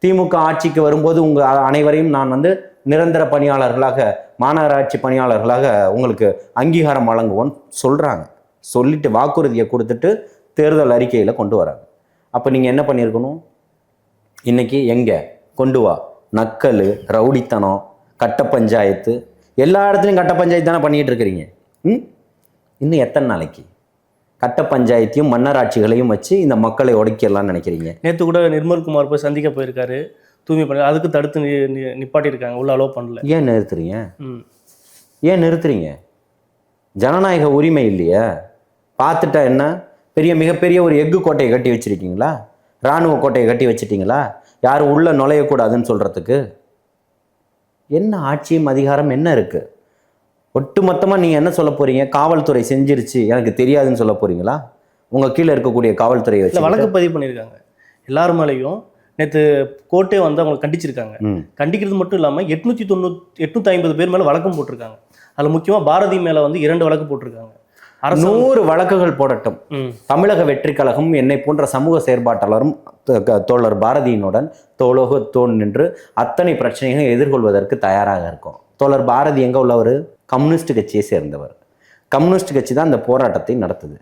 திமுக ஆட்சிக்கு வரும்போது உங்கள் அனைவரையும் நான் வந்து நிரந்தர பணியாளர்களாக, மாநகராட்சி பணியாளர்களாக உங்களுக்கு அங்கீகாரம் வழங்குவோன்னு சொல்கிறாங்க. சொல்லிட்டு வாக்குறுதியை கொடுத்துட்டு தேர்தல் அறிக்கையில் கொண்டு வராங்க. அப்போ நீங்கள் என்ன பண்ணியிருக்கணும்? இன்னைக்கு எங்கே கொண்டு வா, நக்கல், ரவுடித்தனம், கட்ட பஞ்சாயத்து, எல்லா இடத்துலையும் கட்ட பஞ்சாயத்து தானே பண்ணிகிட்டு இருக்கிறீங்க. இன்னும் எத்தனை நாளைக்கு கட்ட பஞ்சாயத்தையும் மன்னராட்சிகளையும் வச்சு இந்த மக்களை உடைக்கலாம்னு நினைக்கிறீங்க? நேற்று கூட நிர்மல்குமார் போய் சந்திக்க போயிருக்காரு, தூய்மை பண்ணி அதுக்கு தடுத்து நிப்பாட்டியிருக்காங்க, உள்ள அலோவ் பண்ணல. ஏன் நிறுத்துறீங்க? ஏன் நிறுத்துறீங்க? ஜனநாயக உரிமை இல்லையா? பார்த்துட்டா என்ன, மிகப்பெரிய ஒரு எஃகு கோட்டையை கட்டி வச்சிருக்கீங்களா? இராணுவ கோட்டையை கட்டி வச்சிட்டீங்களா? யாரும் உள்ள நுழையக்கூடாதுன்னு சொல்றதுக்கு? என்ன ஆட்சியும் அதிகாரம் என்ன இருக்கு? ஒட்டு மொத்தமாக நீங்கள் என்ன சொல்ல போறீங்க? காவல்துறை செஞ்சிருச்சு, எனக்கு தெரியாதுன்னு சொல்ல போறீங்களா? உங்கள் கீழே இருக்கக்கூடிய காவல்துறையை வச்சு வழக்கு பதிவு பண்ணியிருக்காங்க எல்லார் மேலேயும். நேற்று கோர்ட்டே வந்து அவங்க கண்டிச்சிருக்காங்க. கண்டிக்கிறது மட்டும் இல்லாமல் 850 பேர் மேலே வழக்கம் போட்டிருக்காங்க. அதில் முக்கியமாக பாரதி மேலே வந்து 2 வழக்கு போட்டிருக்காங்க. 100 வழக்குகள் போடட்டும். தமிழக வெற்றி கழகம் என்னை போன்ற சமூக செயற்பாட்டாளரும் தோழர் பாரதியினுடன் தோளோடு நின்று அத்தனை பிரச்சனைகளை எதிர்கொள்வதற்கு தயாராக இருக்கும். தோழர் பாரதி எங்கே உள்ளவர்? கம்யூனிஸ்ட் கட்சியை சேர்ந்தவர். கம்யூனிஸ்ட் கட்சி தான் இந்த போராட்டத்தை நடத்துது.